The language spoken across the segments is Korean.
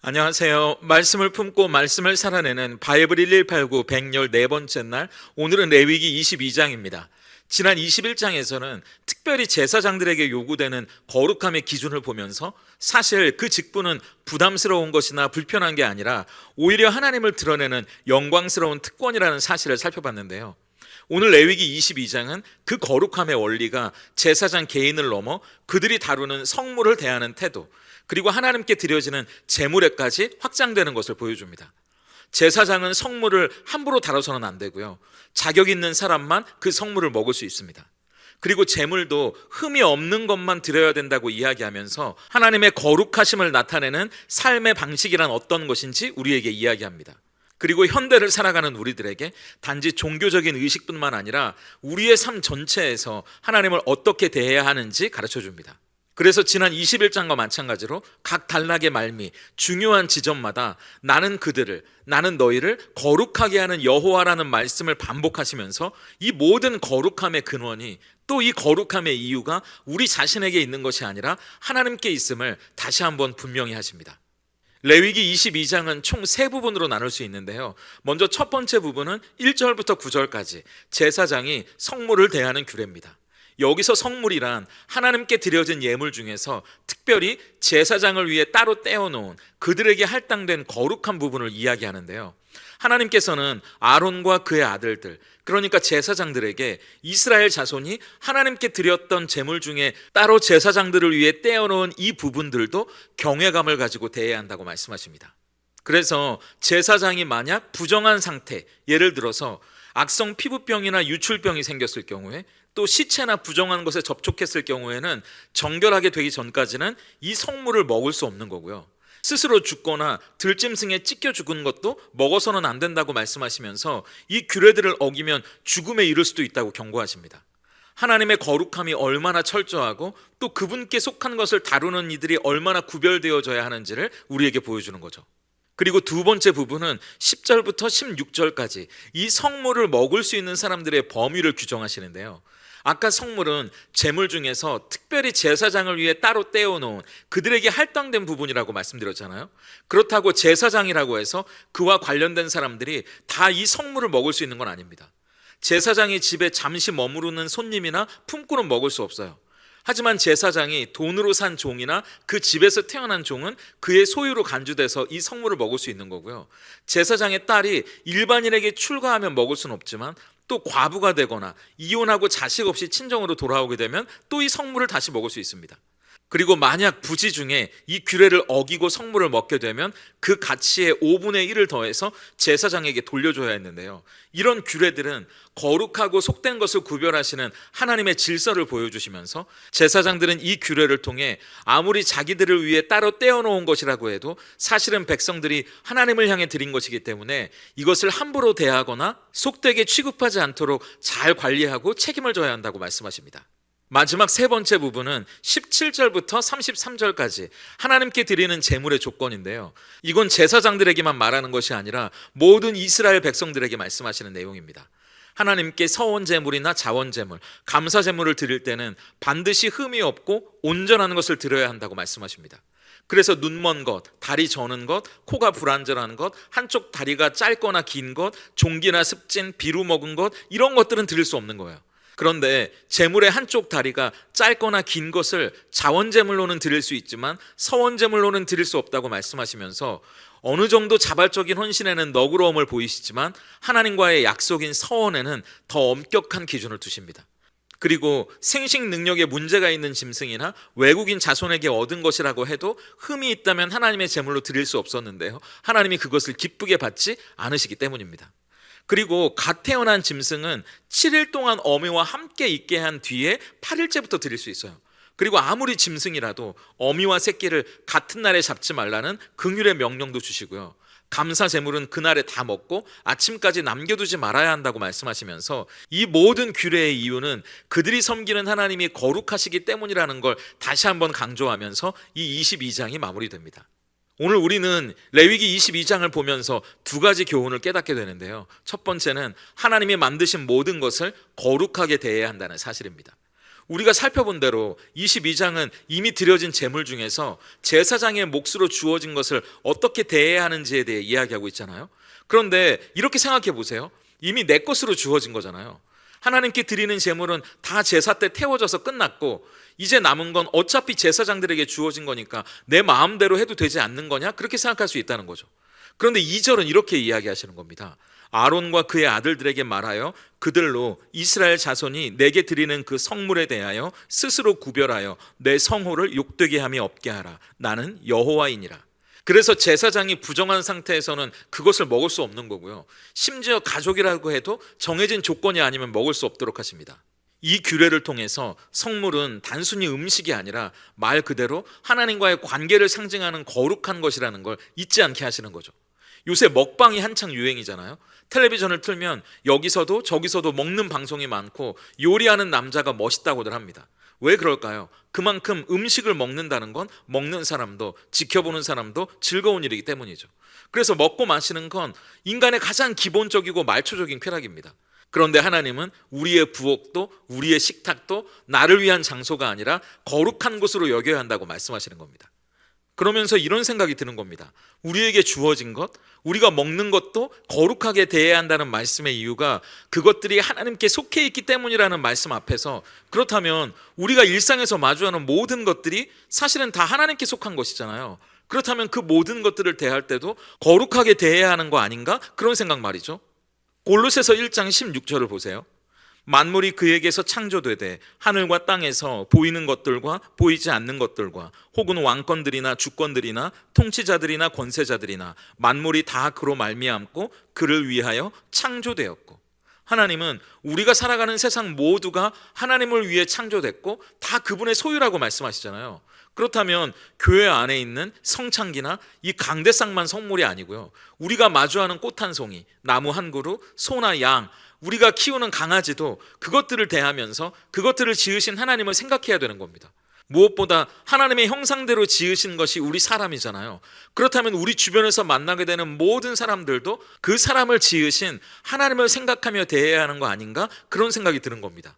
안녕하세요. 말씀을 품고 말씀을 살아내는 바이블 1189 114번째 날, 오늘은 레위기 22장입니다. 지난 21장에서는 특별히 제사장들에게 요구되는 거룩함의 기준을 보면서 사실 그 직분은 부담스러운 것이나 불편한 게 아니라 오히려 하나님을 드러내는 영광스러운 특권이라는 사실을 살펴봤는데요. 오늘 레위기 22장은 그 거룩함의 원리가 제사장 개인을 넘어 그들이 다루는 성물을 대하는 태도, 그리고 하나님께 드려지는 제물에까지 확장되는 것을 보여줍니다. 제사장은 성물을 함부로 다뤄서는 안 되고요, 자격 있는 사람만 그 성물을 먹을 수 있습니다. 그리고 제물도 흠이 없는 것만 드려야 된다고 이야기하면서 하나님의 거룩하심을 나타내는 삶의 방식이란 어떤 것인지 우리에게 이야기합니다. 그리고 현대를 살아가는 우리들에게 단지 종교적인 의식뿐만 아니라 우리의 삶 전체에서 하나님을 어떻게 대해야 하는지 가르쳐줍니다. 그래서 지난 21장과 마찬가지로 각 단락의 말미, 중요한 지점마다 나는 그들을, 나는 너희를 거룩하게 하는 여호와라는 말씀을 반복하시면서 이 모든 거룩함의 근원이, 또 이 거룩함의 이유가 우리 자신에게 있는 것이 아니라 하나님께 있음을 다시 한번 분명히 하십니다. 레위기 22장은 총 3부분으로 나눌 수 있는데요. 먼저 첫 번째 부분은 1절부터 9절까지 제사장이 성물을 대하는 규례입니다. 여기서 성물이란 하나님께 드려진 예물 중에서 특별히 제사장을 위해 따로 떼어놓은 그들에게 할당된 거룩한 부분을 이야기하는데요. 하나님께서는 아론과 그의 아들들, 그러니까 제사장들에게 이스라엘 자손이 하나님께 드렸던 제물 중에 따로 제사장들을 위해 떼어놓은 이 부분들도 경외감을 가지고 대해야 한다고 말씀하십니다. 그래서 제사장이 만약 부정한 상태, 예를 들어서 악성 피부병이나 유출병이 생겼을 경우에, 또 시체나 부정한 것에 접촉했을 경우에는 정결하게 되기 전까지는 이 성물을 먹을 수 없는 거고요, 스스로 죽거나 들짐승에 찢겨 죽은 것도 먹어서는 안 된다고 말씀하시면서 이 규례들을 어기면 죽음에 이를 수도 있다고 경고하십니다. 하나님의 거룩함이 얼마나 철저하고 또 그분께 속한 것을 다루는 이들이 얼마나 구별되어져야 하는지를 우리에게 보여주는 거죠. 그리고 두 번째 부분은 10절부터 16절까지 이 성물을 먹을 수 있는 사람들의 범위를 규정하시는데요. 아까 성물은 제물 중에서 특별히 제사장을 위해 따로 떼어놓은 그들에게 할당된 부분이라고 말씀드렸잖아요. 그렇다고 제사장이라고 해서 그와 관련된 사람들이 다 이 성물을 먹을 수 있는 건 아닙니다. 제사장이 집에 잠시 머무르는 손님이나 품꾼은 먹을 수 없어요. 하지만 제사장이 돈으로 산 종이나 그 집에서 태어난 종은 그의 소유로 간주돼서 이 성물을 먹을 수 있는 거고요, 제사장의 딸이 일반인에게 출가하면 먹을 수는 없지만 또 과부가 되거나 이혼하고 자식 없이 친정으로 돌아오게 되면 또 이 성물을 다시 먹을 수 있습니다. 그리고 만약 부지 중에 이 규례를 어기고 성물을 먹게 되면 그 가치의 5분의 1을 더해서 제사장에게 돌려줘야 했는데요. 이런 규례들은 거룩하고 속된 것을 구별하시는 하나님의 질서를 보여주시면서 제사장들은 이 규례를 통해 아무리 자기들을 위해 따로 떼어놓은 것이라고 해도 사실은 백성들이 하나님을 향해 드린 것이기 때문에 이것을 함부로 대하거나 속되게 취급하지 않도록 잘 관리하고 책임을 져야 한다고 말씀하십니다. 마지막 세 번째 부분은 17절부터 33절까지 하나님께 드리는 제물의 조건인데요. 이건 제사장들에게만 말하는 것이 아니라 모든 이스라엘 백성들에게 말씀하시는 내용입니다. 하나님께 서원제물이나 자원제물, 감사제물을 드릴 때는 반드시 흠이 없고 온전한 것을 드려야 한다고 말씀하십니다. 그래서 눈먼 것, 다리 저는 것, 코가 불안전한 것, 한쪽 다리가 짧거나 긴 것, 종기나 습진, 비루 먹은 것, 이런 것들은 드릴 수 없는 거예요. 그런데 제물의 한쪽 다리가 짧거나 긴 것을 자원제물로는 드릴 수 있지만 서원제물로는 드릴 수 없다고 말씀하시면서 어느 정도 자발적인 헌신에는 너그러움을 보이시지만 하나님과의 약속인 서원에는 더 엄격한 기준을 두십니다. 그리고 생식 능력에 문제가 있는 짐승이나 외국인 자손에게 얻은 것이라고 해도 흠이 있다면 하나님의 제물로 드릴 수 없었는데요, 하나님이 그것을 기쁘게 받지 않으시기 때문입니다. 그리고 갓 태어난 짐승은 7일 동안 어미와 함께 있게 한 뒤에 8일째부터 드릴 수 있어요. 그리고 아무리 짐승이라도 어미와 새끼를 같은 날에 잡지 말라는 긍휼의 명령도 주시고요, 감사 제물은 그날에 다 먹고 아침까지 남겨두지 말아야 한다고 말씀하시면서 이 모든 규례의 이유는 그들이 섬기는 하나님이 거룩하시기 때문이라는 걸 다시 한번 강조하면서 이 22장이 마무리됩니다. 오늘 우리는 레위기 22장을 보면서 두 가지 교훈을 깨닫게 되는데요. 첫 번째는 하나님이 만드신 모든 것을 거룩하게 대해야 한다는 사실입니다. 우리가 살펴본 대로 22장은 이미 드려진 제물 중에서 제사장의 몫으로 주어진 것을 어떻게 대해야 하는지에 대해 이야기하고 있잖아요. 그런데 이렇게 생각해 보세요. 이미 내 것으로 주어진 거잖아요. 하나님께 드리는 제물은 다 제사 때 태워져서 끝났고 이제 남은 건 어차피 제사장들에게 주어진 거니까 내 마음대로 해도 되지 않는 거냐? 그렇게 생각할 수 있다는 거죠. 그런데 2절은 이렇게 이야기하시는 겁니다. 아론과 그의 아들들에게 말하여 그들로 이스라엘 자손이 내게 드리는 그 성물에 대하여 스스로 구별하여 내 성호를 욕되게 함이 없게 하라. 나는 여호와이니라. 그래서 제사장이 부정한 상태에서는 그것을 먹을 수 없는 거고요. 심지어 가족이라고 해도 정해진 조건이 아니면 먹을 수 없도록 하십니다. 이 규례를 통해서 성물은 단순히 음식이 아니라 말 그대로 하나님과의 관계를 상징하는 거룩한 것이라는 걸 잊지 않게 하시는 거죠. 요새 먹방이 한창 유행이잖아요. 텔레비전을 틀면 여기서도 저기서도 먹는 방송이 많고 요리하는 남자가 멋있다고들 합니다. 왜 그럴까요? 그만큼 음식을 먹는다는 건 먹는 사람도 지켜보는 사람도 즐거운 일이기 때문이죠. 그래서 먹고 마시는 건 인간의 가장 기본적이고 말초적인 쾌락입니다. 그런데 하나님은 우리의 부엌도 우리의 식탁도 나를 위한 장소가 아니라 거룩한 곳으로 여겨야 한다고 말씀하시는 겁니다. 그러면서 이런 생각이 드는 겁니다. 우리에게 주어진 것, 우리가 먹는 것도 거룩하게 대해야 한다는 말씀의 이유가 그것들이 하나님께 속해 있기 때문이라는 말씀 앞에서, 그렇다면 우리가 일상에서 마주하는 모든 것들이 사실은 다 하나님께 속한 것이잖아요. 그렇다면 그 모든 것들을 대할 때도 거룩하게 대해야 하는 거 아닌가? 그런 생각 말이죠. 골로새서 1장 16절을 보세요. 만물이 그에게서 창조되되 하늘과 땅에서 보이는 것들과 보이지 않는 것들과 혹은 왕권들이나 주권들이나 통치자들이나 권세자들이나 만물이 다 그로 말미암고 그를 위하여 창조되었고, 하나님은 우리가 살아가는 세상 모두가 하나님을 위해 창조됐고 다 그분의 소유라고 말씀하시잖아요. 그렇다면 교회 안에 있는 성창기나 이 강대상만 성물이 아니고요, 우리가 마주하는 꽃 한 송이, 나무 한 그루, 소나 양, 우리가 키우는 강아지도 그것들을 대하면서 그것들을 지으신 하나님을 생각해야 되는 겁니다. 무엇보다 하나님의 형상대로 지으신 것이 우리 사람이잖아요. 그렇다면 우리 주변에서 만나게 되는 모든 사람들도 그 사람을 지으신 하나님을 생각하며 대해야 하는 거 아닌가? 그런 생각이 드는 겁니다.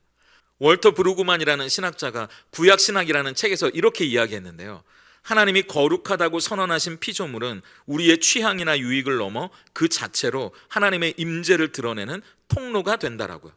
월터 브루그만이라는 신학자가 구약신학이라는 책에서 이렇게 이야기했는데요. 하나님이 거룩하다고 선언하신 피조물은 우리의 취향이나 유익을 넘어 그 자체로 하나님의 임재를 드러내는 통로가 된다라고요.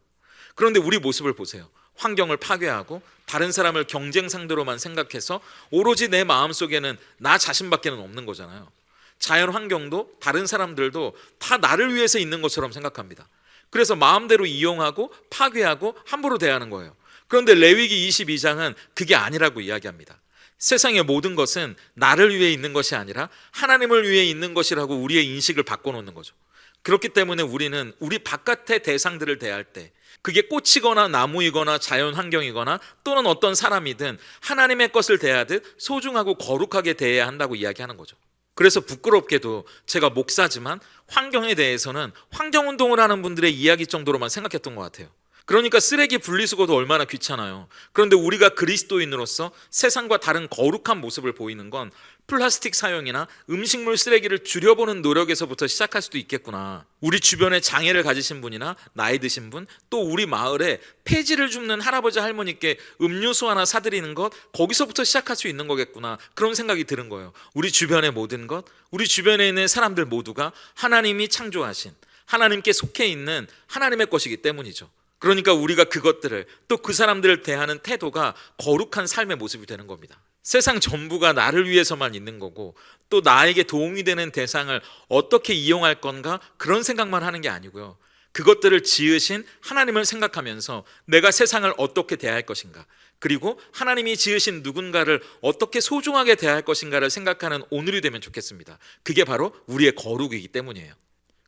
그런데 우리 모습을 보세요. 환경을 파괴하고 다른 사람을 경쟁 상대로만 생각해서 오로지 내 마음속에는 나 자신밖에는 없는 거잖아요. 자연 환경도 다른 사람들도 다 나를 위해서 있는 것처럼 생각합니다. 그래서 마음대로 이용하고 파괴하고 함부로 대하는 거예요. 그런데 레위기 22장은 그게 아니라고 이야기합니다. 세상의 모든 것은 나를 위해 있는 것이 아니라 하나님을 위해 있는 것이라고 우리의 인식을 바꿔놓는 거죠. 그렇기 때문에 우리는 우리 바깥의 대상들을 대할 때, 그게 꽃이거나 나무이거나 자연 환경이거나 또는 어떤 사람이든 하나님의 것을 대하듯 소중하고 거룩하게 대해야 한다고 이야기하는 거죠. 그래서 부끄럽게도 제가 목사지만 환경에 대해서는 환경운동을 하는 분들의 이야기 정도로만 생각했던 것 같아요. 그러니까 쓰레기 분리수거도 얼마나 귀찮아요. 그런데 우리가 그리스도인으로서 세상과 다른 거룩한 모습을 보이는 건 플라스틱 사용이나 음식물 쓰레기를 줄여보는 노력에서부터 시작할 수도 있겠구나. 우리 주변에 장애를 가지신 분이나 나이 드신 분, 또 우리 마을에 폐지를 줍는 할아버지 할머니께 음료수 하나 사드리는 것, 거기서부터 시작할 수 있는 거겠구나. 그런 생각이 드는 거예요. 우리 주변의 모든 것, 우리 주변에 있는 사람들 모두가 하나님이 창조하신, 하나님께 속해 있는 하나님의 것이기 때문이죠. 그러니까 우리가 그것들을, 또 그 사람들을 대하는 태도가 거룩한 삶의 모습이 되는 겁니다. 세상 전부가 나를 위해서만 있는 거고 또 나에게 도움이 되는 대상을 어떻게 이용할 건가, 그런 생각만 하는 게 아니고요, 그것들을 지으신 하나님을 생각하면서 내가 세상을 어떻게 대할 것인가, 그리고 하나님이 지으신 누군가를 어떻게 소중하게 대할 것인가를 생각하는 오늘이 되면 좋겠습니다. 그게 바로 우리의 거룩이기 때문이에요.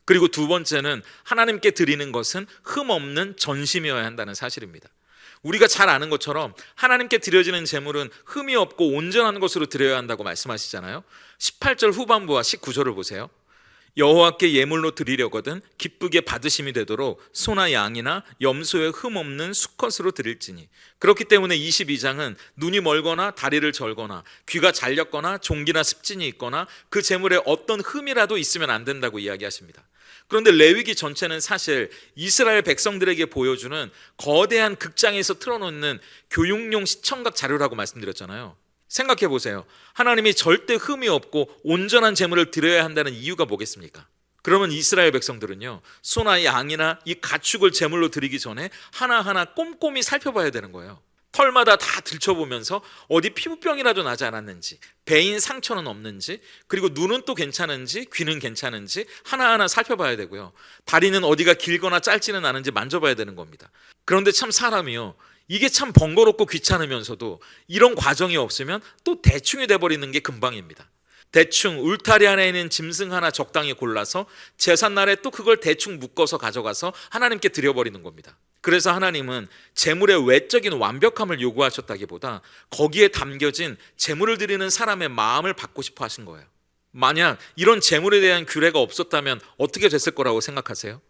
그리고 두 번째는 하나님께 드리는 것은 흠없는 전심이어야 한다는 사실입니다. 우리가 잘 아는 것처럼 하나님께 드려지는 제물은 흠이 없고 온전한 것으로 드려야 한다고 말씀하시잖아요. 18절 후반부와 19절을 보세요. 여호와께 예물로 드리려거든 기쁘게 받으심이 되도록 소나 양이나 염소의 흠없는 수컷으로 드릴지니. 그렇기 때문에 22장은 눈이 멀거나 다리를 절거나 귀가 잘렸거나 종기나 습진이 있거나 그 제물에 어떤 흠이라도 있으면 안 된다고 이야기하십니다. 그런데 레위기 전체는 사실 이스라엘 백성들에게 보여주는 거대한 극장에서 틀어놓는 교육용 시청각 자료라고 말씀드렸잖아요. 생각해 보세요. 하나님이 절대 흠이 없고 온전한 제물을 드려야 한다는 이유가 뭐겠습니까? 그러면 이스라엘 백성들은요, 소나 양이나 이 가축을 제물로 드리기 전에 하나하나 꼼꼼히 살펴봐야 되는 거예요. 털마다 다 들춰보면서 어디 피부병이라도 나지 않았는지, 배인 상처는 없는지, 그리고 눈은 또 괜찮은지, 귀는 괜찮은지 하나하나 살펴봐야 되고요. 다리는 어디가 길거나 짧지는 않은지 만져봐야 되는 겁니다. 그런데 참 사람이요, 이게 참 번거롭고 귀찮으면서도 이런 과정이 없으면 또 대충이 돼버리는 게 금방입니다. 대충 울타리 안에 있는 짐승 하나 적당히 골라서 제삿날에 또 그걸 대충 묶어서 가져가서 하나님께 드려버리는 겁니다. 그래서 하나님은 제물의 외적인 완벽함을 요구하셨다기보다 거기에 담겨진 제물을 드리는 사람의 마음을 받고 싶어 하신 거예요. 만약 이런 제물에 대한 규례가 없었다면 어떻게 됐을 거라고 생각하세요?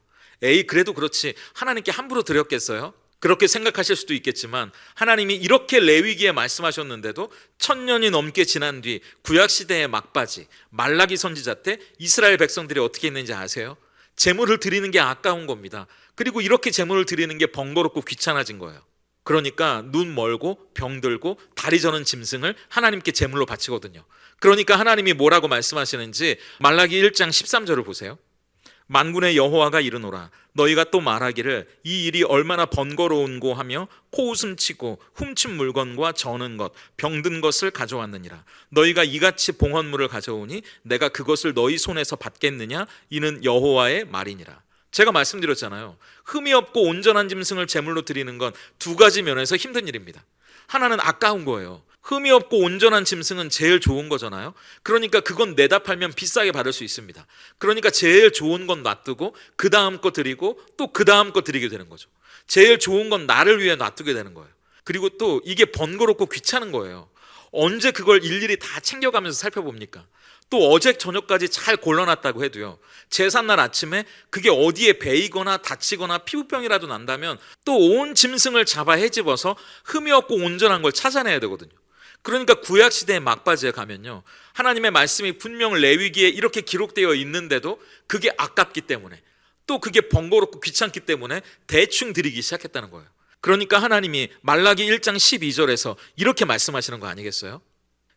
에이, 그래도 그렇지 하나님께 함부로 드렸겠어요? 그렇게 생각하실 수도 있겠지만 하나님이 이렇게 레위기에 말씀하셨는데도 1000년이 넘게 지난 뒤 구약시대의 막바지 말라기 선지자 때 이스라엘 백성들이 어떻게 했는지 아세요? 제물을 드리는 게 아까운 겁니다. 그리고 이렇게 제물을 드리는 게 번거롭고 귀찮아진 거예요. 그러니까 눈 멀고 병들고 다리 저는 짐승을 하나님께 제물로 바치거든요. 그러니까 하나님이 뭐라고 말씀하시는지 말라기 1장 13절을 보세요. 만군의 여호와가 이르노라 너희가 또 말하기를 이 일이 얼마나 번거로운고 하며 코웃음치고 훔친 물건과 저는 것 병든 것을 가져왔느니라. 너희가 이같이 봉헌물을 가져오니 내가 그것을 너희 손에서 받겠느냐? 이는 여호와의 말이니라. 제가 말씀드렸잖아요. 흠이 없고 온전한 짐승을 제물로 드리는 건 두 가지 면에서 힘든 일입니다. 하나는 아까운 거예요. 흠이 없고 온전한 짐승은 제일 좋은 거잖아요. 그러니까 그건 내다 팔면 비싸게 받을 수 있습니다. 그러니까 제일 좋은 건 놔두고 그 다음 거 드리고 또 그 다음 거 드리게 되는 거죠. 제일 좋은 건 나를 위해 놔두게 되는 거예요. 그리고 또 이게 번거롭고 귀찮은 거예요. 언제 그걸 일일이 다 챙겨가면서 살펴봅니까? 또 어제 저녁까지 잘 골라놨다고 해도요, 제삿날 아침에 그게 어디에 베이거나 다치거나 피부병이라도 난다면 또 온 짐승을 잡아 헤집어서 흠이 없고 온전한 걸 찾아내야 되거든요. 그러니까 구약시대의 막바지에 가면요, 하나님의 말씀이 분명 레위기에 이렇게 기록되어 있는데도 그게 아깝기 때문에 또 그게 번거롭고 귀찮기 때문에 대충 드리기 시작했다는 거예요. 그러니까 하나님이 말라기 1장 12절에서 이렇게 말씀하시는 거 아니겠어요?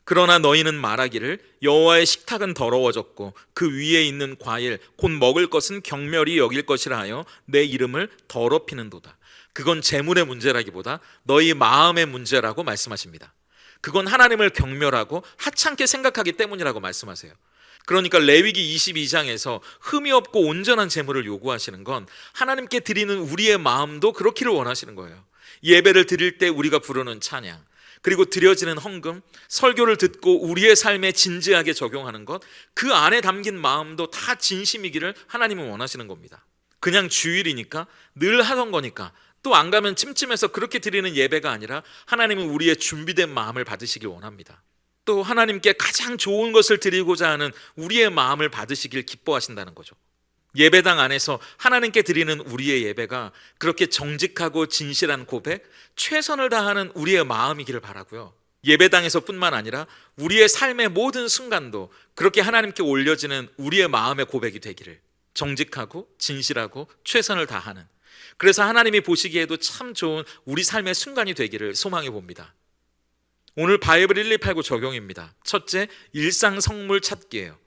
그러나 너희는 말하기를 여호와의 식탁은 더러워졌고 그 위에 있는 과일 곧 먹을 것은 경멸이 여길 것이라 하여 내 이름을 더럽히는도다. 그건 재물의 문제라기보다 너희 마음의 문제라고 말씀하십니다. 그건 하나님을 경멸하고 하찮게 생각하기 때문이라고 말씀하세요. 그러니까 레위기 22장에서 흠이 없고 온전한 제물을 요구하시는 건 하나님께 드리는 우리의 마음도 그렇기를 원하시는 거예요. 예배를 드릴 때 우리가 부르는 찬양, 그리고 드려지는 헌금, 설교를 듣고 우리의 삶에 진지하게 적용하는 것, 그 안에 담긴 마음도 다 진심이기를 하나님은 원하시는 겁니다. 그냥 주일이니까 늘 하던 거니까 또 안 가면 찜찜해서 그렇게 드리는 예배가 아니라 하나님은 우리의 준비된 마음을 받으시길 원합니다. 또 하나님께 가장 좋은 것을 드리고자 하는 우리의 마음을 받으시길 기뻐하신다는 거죠. 예배당 안에서 하나님께 드리는 우리의 예배가 그렇게 정직하고 진실한 고백, 최선을 다하는 우리의 마음이기를 바라고요. 예배당에서 뿐만 아니라 우리의 삶의 모든 순간도 그렇게 하나님께 올려지는 우리의 마음의 고백이 되기를, 정직하고 진실하고 최선을 다하는, 그래서 하나님이 보시기에도 참 좋은 우리 삶의 순간이 되기를 소망해 봅니다. 오늘 바이블 1289 적용입니다. 첫째, 일상 성물 찾기예요.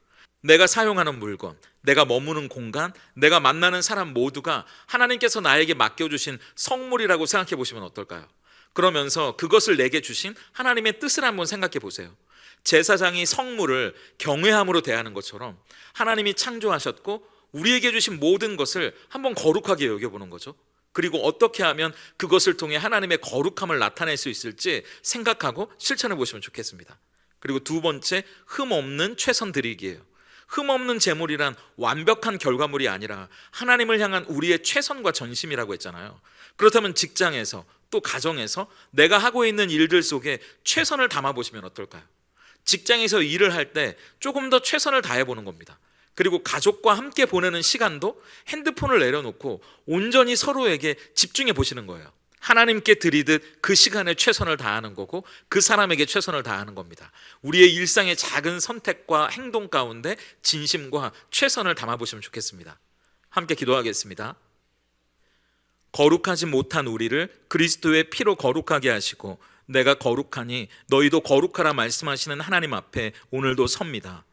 내가 사용하는 물건, 내가 머무는 공간, 내가 만나는 사람 모두가 하나님께서 나에게 맡겨주신 성물이라고 생각해 보시면 어떨까요? 그러면서 그것을 내게 주신 하나님의 뜻을 한번 생각해 보세요. 제사장이 성물을 경외함으로 대하는 것처럼 하나님이 창조하셨고 우리에게 주신 모든 것을 한번 거룩하게 여겨보는 거죠. 그리고 어떻게 하면 그것을 통해 하나님의 거룩함을 나타낼 수 있을지 생각하고 실천해 보시면 좋겠습니다. 그리고 두 번째, 흠 없는 최선 드리기예요. 흠 없는 제물이란 완벽한 결과물이 아니라 하나님을 향한 우리의 최선과 전심이라고 했잖아요. 그렇다면 직장에서 또 가정에서 내가 하고 있는 일들 속에 최선을 담아보시면 어떨까요? 직장에서 일을 할 때 조금 더 최선을 다해보는 겁니다. 그리고 가족과 함께 보내는 시간도 핸드폰을 내려놓고 온전히 서로에게 집중해 보시는 거예요. 하나님께 드리듯 그 시간에 최선을 다하는 거고 그 사람에게 최선을 다하는 겁니다. 우리의 일상의 작은 선택과 행동 가운데 진심과 최선을 담아보시면 좋겠습니다. 함께 기도하겠습니다. 거룩하지 못한 우리를 그리스도의 피로 거룩하게 하시고 내가 거룩하니 너희도 거룩하라 말씀하시는 하나님 앞에 오늘도 섭니다.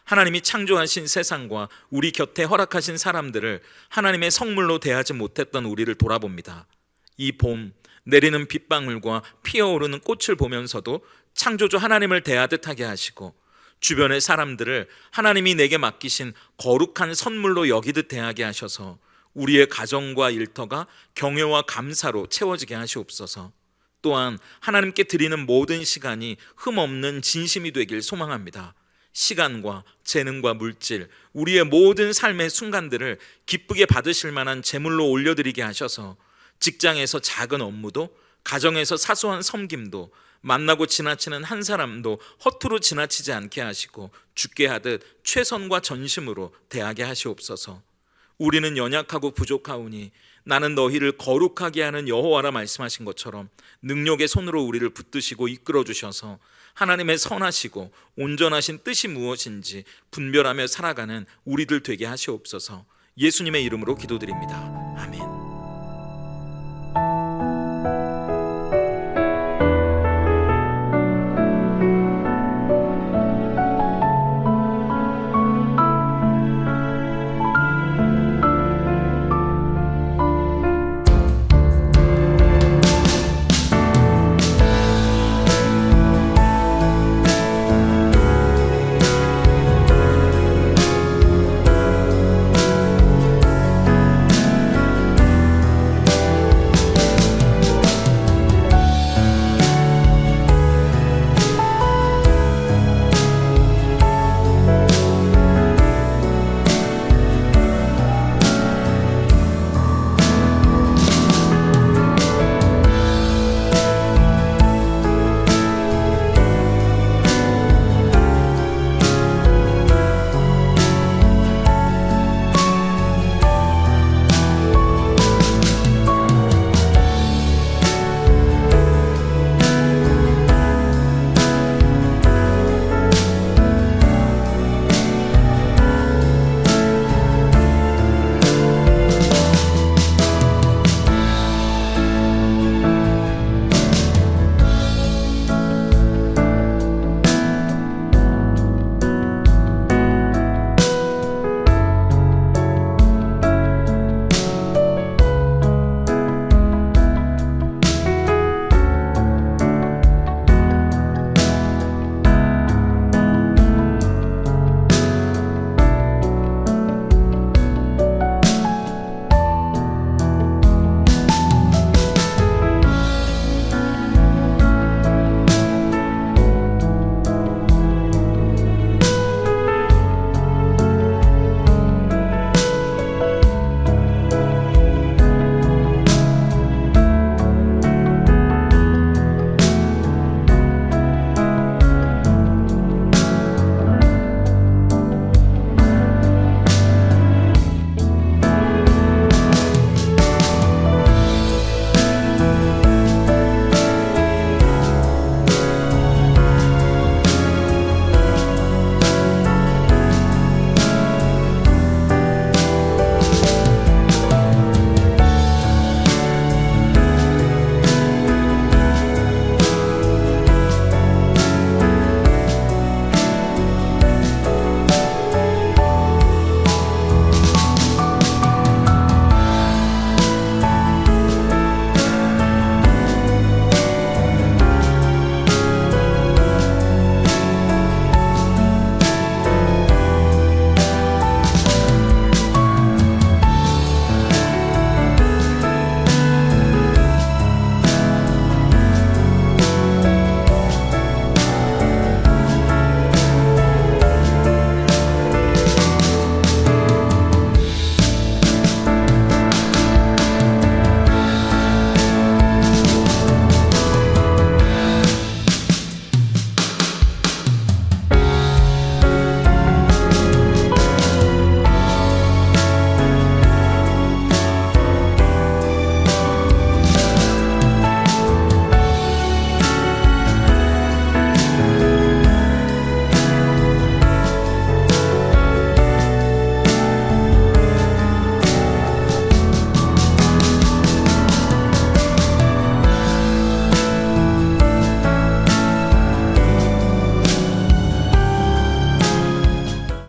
하나님이 창조하신 세상과 우리 곁에 허락하신 사람들을 하나님의 성물로 대하지 못했던 우리를 돌아봅니다. 이 봄 내리는 빗방울과 피어오르는 꽃을 보면서도 창조주 하나님을 대하듯 하게 하시고 주변의 사람들을 하나님이 내게 맡기신 거룩한 선물로 여기듯 대하게 하셔서 우리의 가정과 일터가 경외와 감사로 채워지게 하시옵소서. 또한 하나님께 드리는 모든 시간이 흠없는 진심이 되길 소망합니다. 시간과 재능과 물질, 우리의 모든 삶의 순간들을 기쁘게 받으실 만한 제물로 올려드리게 하셔서 직장에서 작은 업무도, 가정에서 사소한 섬김도, 만나고 지나치는 한 사람도 허투루 지나치지 않게 하시고 죽게 하듯 최선과 전심으로 대하게 하시옵소서. 우리는 연약하고 부족하오니 나는 너희를 거룩하게 하는 여호와라 말씀하신 것처럼 능력의 손으로 우리를 붙드시고 이끌어 주셔서 하나님의 선하시고 온전하신 뜻이 무엇인지 분별하며 살아가는 우리들 되게 하시옵소서. 예수님의 이름으로 기도드립니다. 아멘.